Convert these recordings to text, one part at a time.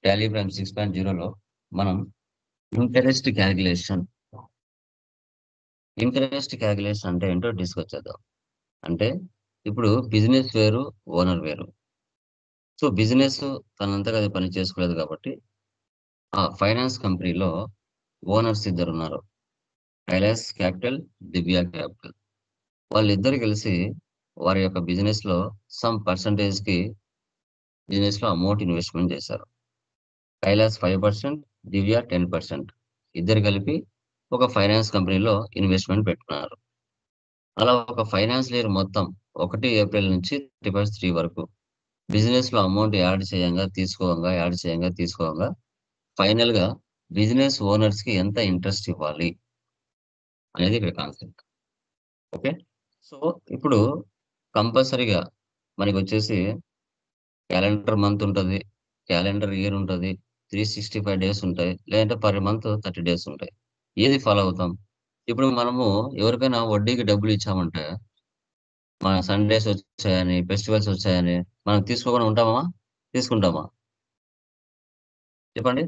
Tally prime 6.0లో మనం interest calculation అంటే ఏంటో డిస్కస్ చేద్దాం. అంటే ఇప్పుడు బిజినెస్ వేరు, ఓనర్ వేరు. సో బిజినెస్ తనంతగా అది పని చేసుకోలేదు కాబట్టి ఆ ఫైనాన్స్ కంపెనీలో ఓనర్స్ ఇద్దరు ఉన్నారు. కైలాస్ క్యాపిటల్, దివ్య క్యాపిటల్. వాళ్ళిద్దరు కలిసి వారి యొక్క బిజినెస్ లో సమ్ పర్సంటేజ్ కి బిజినెస్ లో అమౌంట్ ఇన్వెస్ట్మెంట్ చేశారు. కైలాస్ 5%, దివ్య 10%. ఇద్దరు కలిపి ఒక ఫైనాన్స్ కంపెనీలో ఇన్వెస్ట్మెంట్ పెట్టుకున్నారు. అలా ఒక ఫైనాన్స్ ఇయర్ మొత్తం 1 ఏప్రిల్ నుంచి 31 వరకు బిజినెస్ లో అమౌంట్ యాడ్ చేయంగా ఫైనల్ గా బిజినెస్ ఓనర్స్ కి ఎంత ఇంట్రెస్ట్ ఇవ్వాలి అనేది ఇక్కడ కాన్సెప్ట్. ఓకే. సో ఇప్పుడు కంపల్సరీగా మనకి వచ్చేసి క్యాలెండర్ మంత్ ఉంటది. క్యాలెండర్ ఇయర్ ఉంటది. 365 డేస్ ఉంటాయి. లేదంటే పర్ మంత్ 30 డేస్ ఉంటాయి. ఏది ఫాలో అవుతాం? ఇప్పుడు మనము ఎవరికైనా వడ్డీకి డబ్బులు ఇచ్చామంటే, మన సండేస్ వచ్చాయని, ఫెస్టివల్స్ వచ్చాయని మనం తీసుకోకుండా ఉంటామా? తీసుకుంటామా? చెప్పండి.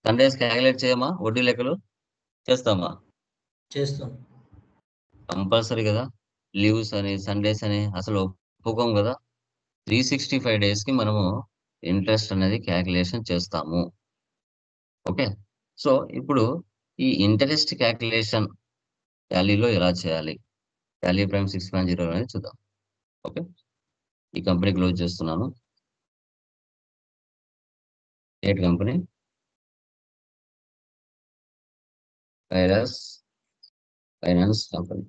సండేస్ క్యాలిక్యులేట్ చేయమా? వడ్డీ లెక్కలు చేస్తామా? చేస్తాం. కంపల్సరీ కదా! లీవ్స్ అని, సండేస్ అని అసలు ఒప్పుకోం కదా! 365 డేస్ కి మనము ఇంట్రెస్ట్ అనేది క్యాలిక్యులేషన్ చేస్తాము. ఓకే. సో ఇప్పుడు ఈ ఇంట్రెస్ట్ క్యాలిక్యులేషన్ టాలీలో ఎలా చేయాలి? టాలీ ప్రైమ్ 6.0 అనేది చూద్దాం. ఓకే. ఈ కంపెనీ క్లోజ్ చేస్తున్నాను. State company Kailas finance company.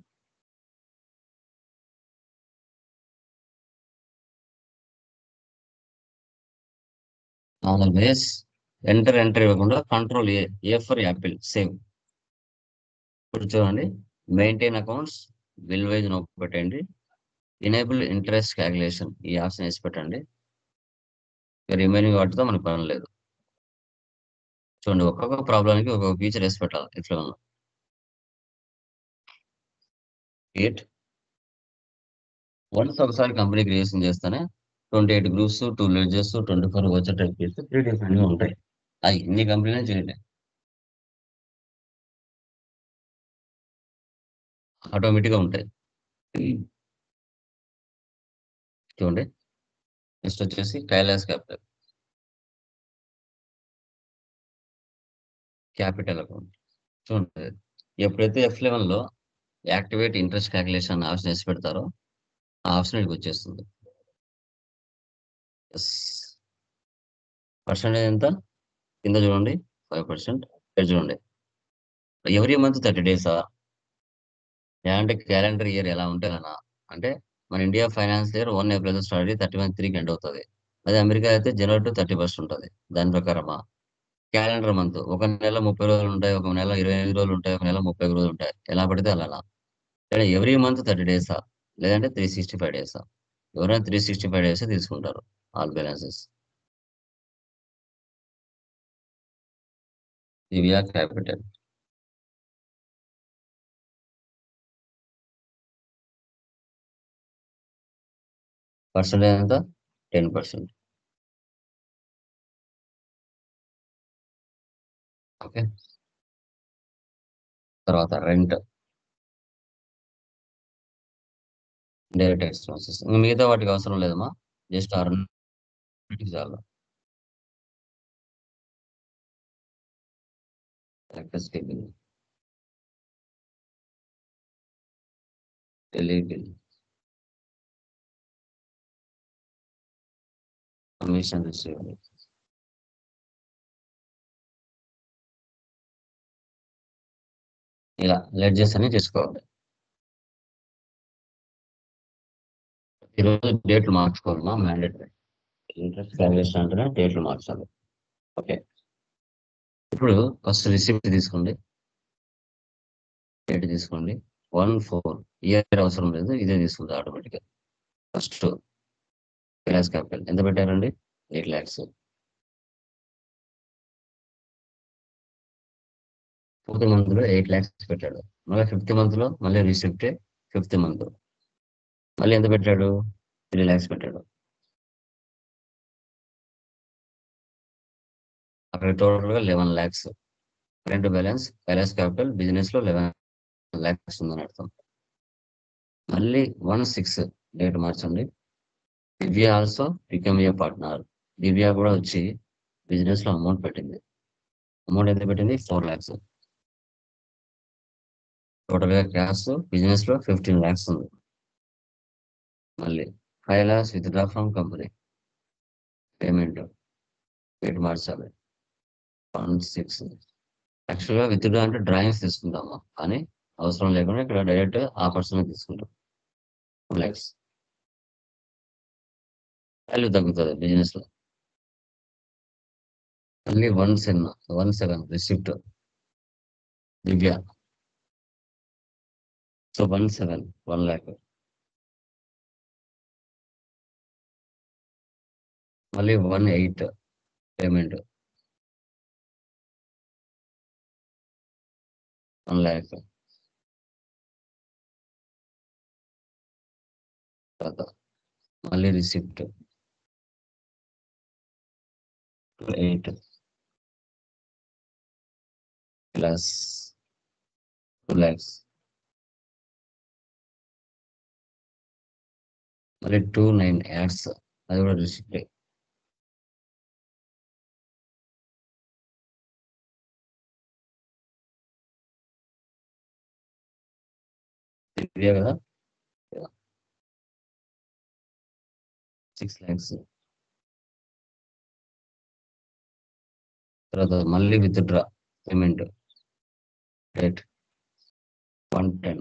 Always enter ఇవ్వకుండా control A for apple save. ఇప్పుడు చూడండి, మెయింటైన్ అకౌంట్స్ బిల్ వైజ్ నొక్కి పెట్టండి. ఎనేబుల్ ఇంట్రెస్ట్ క్యాలిక్యులేషన్ ఈ ఆప్షన్ వేసి పెట్టండి. రిమైనింగ్ వాటితో మనకు పని లేదు. చూడండి, ఒక్కొక్క ప్రాబ్లంకి ఒక్కొక్క ఫీచర్ వేసి పెట్టాలి. ఇట్లా ఎయిట్ వన్స్ ఒకసారి కంపెనీ క్రియేషన్ చేస్తేనే 28 గ్రూప్స్, 2 లెడ్జెస్, 24 వచ్చే టైప్ చేస్తే 3 డిఫరెంట్ గా ఉంటాయి. అవి ఇన్ని కంపెనీలు చేయలేదు, ఆటోమేటిక్ గా ఉంటాయి. చూడండి, నెక్స్ట్ వచ్చేసి కైలాస్ క్యాపిటల్ అకౌంట్. చూడండి, ఎప్పుడైతే F11 లో యాక్టివేట్ ఇంట్రెస్ట్ క్యాలిక్యులేషన్ ఆప్షన్ వేసి పెడతారో ఆ ఆప్షన్ ఇక్కడికి వచ్చేస్తుంది. పర్సెంటేజ్ ఎంత కింద చూడండి, 5%. ఇక్కడ చూడండి, ఎవ్రీ మంత్ 30 డేసా, లేదంటే క్యాలెండర్ ఇయర్ ఎలా ఉంటే అలా. అంటే మన India finance year 1 April start అయ్యి 31 ఎండ్ అవుతుంది. అదే అమెరికా అయితే జనవరి టు 31 ఉంటుంది. దాని ప్రకారమా క్యాలెండర్ మంత్ ఒక నెల 30 రోజులు ఉంటాయి, ఒక నెల 25 రోజులు ఉంటాయి, ఒక నెల 30 రోజులు ఉంటాయి. ఎలా పడితే అలా. లేదా ఎవ్రీ మంత్ 30 డేసా, లేదంటే 365 డేసా. ఎవరైనా 365 డేస్ తీసుకుంటారు ఆల్ బ్యాలెన్సెస్. దివ్య క్యాపిటల్ పర్సెంటేజ్ ఎంత? 10%. ఓకే. తర్వాత రెంట్, డైరెక్ట్ ఎక్స్పెన్సెస్. మిగతా వాటికి అవసరం లేదమ్మా, జస్ట్ చాలు. Electricity bill, tele bill, commission receivable. ఇలా లెడ్జెస్ అని చేసుకోవాలి. ఈరోజు డేట్లు మార్చుకోవాలమ్మా, మ్యాండేటరీ. ఇంట్రెస్ట్ క్యాలిక్యులేషన్ అంటేనే డేట్లు మార్చాలి. ఓకే. ఇప్పుడు ఫస్ట్ రిసిప్ట్ తీసుకోండి, డేట్ తీసుకోండి. 1/4 ఇయర్ అవసరం లేదు, ఇదే తీసుకుంది ఆటోమేటిక్గా. ఫస్ట్ కైలాస్ క్యాపిటల్ ఎంత పెట్టారండి? 8 lakhs. 4th month లో 8 lakhs పెట్టాడు. మళ్ళీ 5th month లో మళ్ళీ రిసిప్ట్ 5th month మళ్ళీ ఎంత పెట్టాడు? 3 lakhs పెట్టాడు. అక్కడ టోటల్ గా 11 lakhs. Current balance Kailash Capital business లో 11 lakhs ఉందని అర్థం. మళ్ళీ 1/6 డేట్ మార్చండి. Divya also become a partner. Divya కూడా వచ్చి బిజినెస్ లో అమౌంట్ పెట్టింది. అమౌంట్ ఎంత పెట్టింది? 4 lakhs. టోటల్ గా క్యాష్ బిజినెస్ లో 15 lakhs ఉంది. మళ్ళీ 5 lakhs withdraw from company. Payment date మార్చాలి. 1/6. యాక్చువల్గా విత్డ్రా అంటే డ్రాయింగ్స్ తీసుకుంటాము, కానీ అవసరం లేకుండా ఇక్కడ డైరెక్ట్ ఆ పర్సన్ తీసుకుంటాం. 2 lakhs వాల్యూ తగ్గుతుంది బిజినెస్ లో. మళ్ళీ 1/7 రిసిప్ట్ దివ్య. So 1/7 1 lakh. మళ్ళీ 1/8 పేమెంట్ 1 lakh. తర్వాత మళ్ళీ రిసిప్ట్ 8 ప్లస్ 2 lakhs. మళ్ళీ 2/9 యాడ్స్, అది కూడా రిసిప్ట్. దివ్య కదా 6 lakhs. తర్వాత మళ్ళీ విత్డ్రా పేమెంట్ రేట్ 110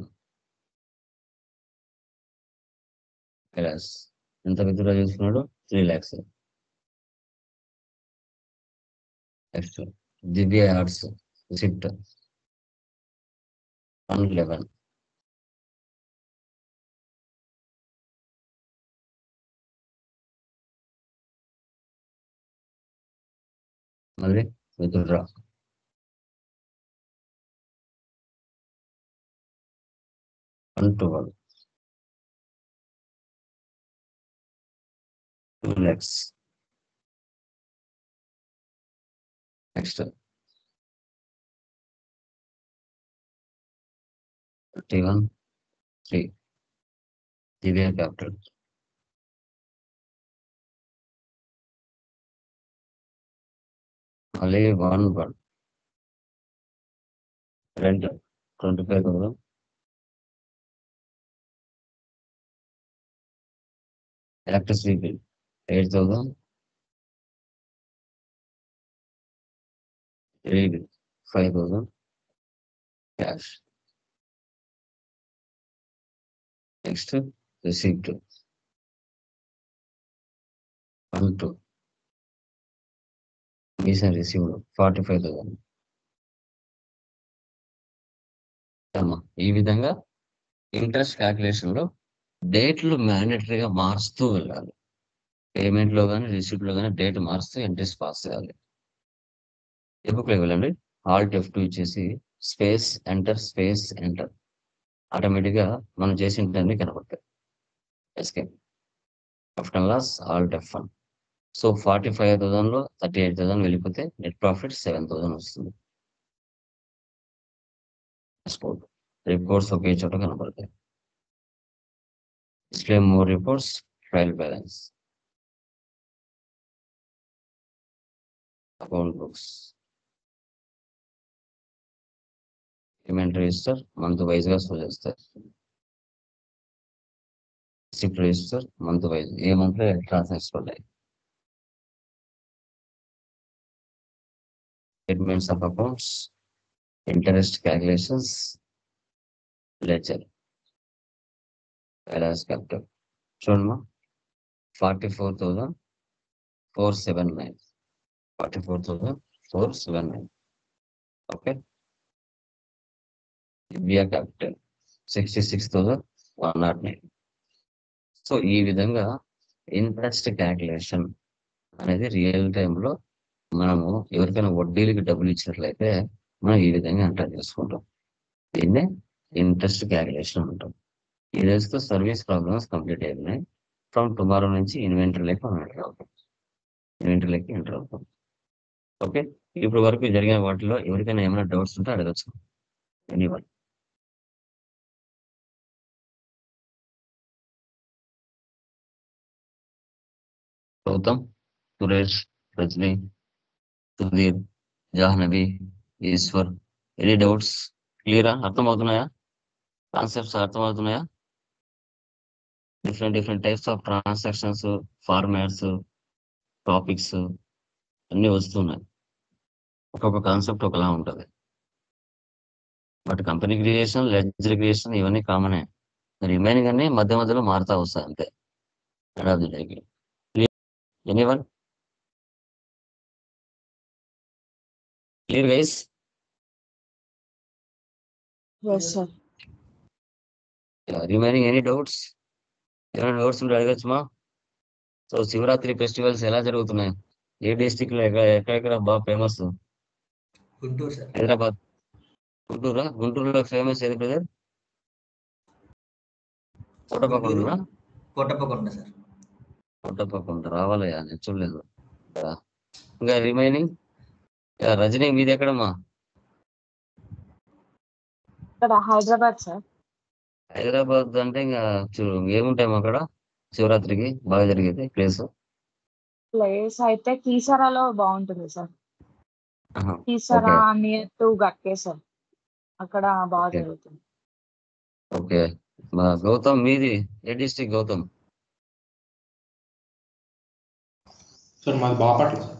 ప్లస్ ఎంత విత్డ్రా చేసుకున్నాడు? 3 lakhs. Next Divya adds receipt 111. మళ్ళీ withdraw 112 2 lakhs. Next 31 3 Divya capital. మళ్ళీ 1 rent 25,000. Electricity bill 8,000. Bill 5,000 cash. Next receipt 1 2 మీసన్ రిసీవ్డ్ 45,000. ఈ విధంగా ఇంట్రెస్ట్ క్యాల్కులేషన్ లో డేట్లు మ్యాండేటరీగా మారుస్తూ వెళ్ళాలి. పేమెంట్ లో కానీ రిసిప్ట్ లో కానీ డేట్ మారుస్తూ ఎంట్రీస్ పాస్ చేయాలి. ఈ బుక్ లో వెళ్ళండి. ఆల్ట్ F2 ఇచ్చేసి స్పేస్ ఎంటర్ ఆటోమేటిక్ గా మనం చేసిన కనబడతాయి. Escape profit and loss alt F1. So 45,000 లో 38,000 వెళ్ళిపోతే నెట్ ప్రాఫిట్ 7,000 వస్తుంది. రిపోర్ట్స్ ఒకే చోట కనబడతాయి. Display more reports, trial balance, account books, payment register month wise గా షో చేస్తారు. రిసిప్ట్ రిజిస్టర్ మంత్ వైజ్ ఏ మంత్ లో ట్రాన్సాక్షన్స్ పడ్డాయి. Statements of accounts, interest calculations, ledger, Kailash Capital. చూడమ్మా 44,479. 44,479. ఓకే. దివ్య క్యాపిటల్ 66,109. సో ఈ విధంగా ఇంట్రెస్ట్ క్యాల్కులేషన్ అనేది రియల్ టైంలో మనము ఎవరికైనా వడ్డీలకి డబ్బులు ఇచ్చినట్లయితే మనం ఈ విధంగా ఎంటర్ చేసుకుంటాం. దీన్నే ఇంట్రెస్ట్ క్యాల్కులేషన్ అంటాం. ఈ రోజుతో సర్వీస్ ప్రాబ్లమ్స్ కంప్లీట్ అయినాయి. ఫ్రమ్ టుమారో నుంచి ఇన్వెంటరీలోకి మనం ఎంటర్ అవుతాం. ఓకే. ఇప్పుడు వరకు జరిగిన వాటిలో ఎవరికైనా ఏమైనా డౌట్స్ ఉంటే అడగచ్చు. Anyone. Gautam, Suresh, Rajani, Sudheer, Jahnavi, Eshwar, any doubts? క్లియరా? అర్థమవుతున్నాయా? కాన్సెప్ట్స్ అర్థమవుతున్నాయా? Different different types of transactions, formats, topics అన్ని వస్తున్నాయి. ఒక్కొక్క కాన్సెప్ట్ ఒకలా ఉంటుంది. But company creation, ledger creation ఇవన్నీ కామనే. రిమైనింగ్ అన్ని మధ్య మధ్యలో మారుతా వస్తాయి అంతే. ఎండ్ ఆఫ్ ది డేకి. Anyone? Clear guys? Yes, sir. Remaining any doubts? ఏమైనా డౌట్స్ ఉంటే అడగచ్చుమా. సో శివరాత్రి ఫెస్టివల్స్ ఎలా జరుగుతున్నాయి? ఏ డిస్టిక్ లో ఎక్కడెక్కడ బాగా ఫేమస్? గుంటూరు సార్. హైదరాబాద్, గుంటూరా? గుంటూరులో ఫేమస్ ఏది బ్రదర్? కోటప్పకొండనా? కోటప్పకొండ సార్. కోటప్పకొండ రావాలయ్యా, నేను చూడలేదు. ఇంకా రిమైనింగ్ రజనీ మీది ఎక్కడమ్మా? ఇక్కడ హైదరాబాద్ సార్. హైదరాబాద్ అంటే ఇంకా ఏముంటాయి అక్కడ శివరాత్రికి బాగా జరిగేది ప్లేస్? ప్లేస్ అయితే కీసరాలో బాగుంటుంది sir. Okay. Keesara near to గట్కే సార్. అక్కడ బాగా ఓకే. జరుగుతుంది. ఓకే. గౌతమ్ మీది ఏ డిస్టిక్ గౌతమ్? సార్ మాది బాపట్ల సార్.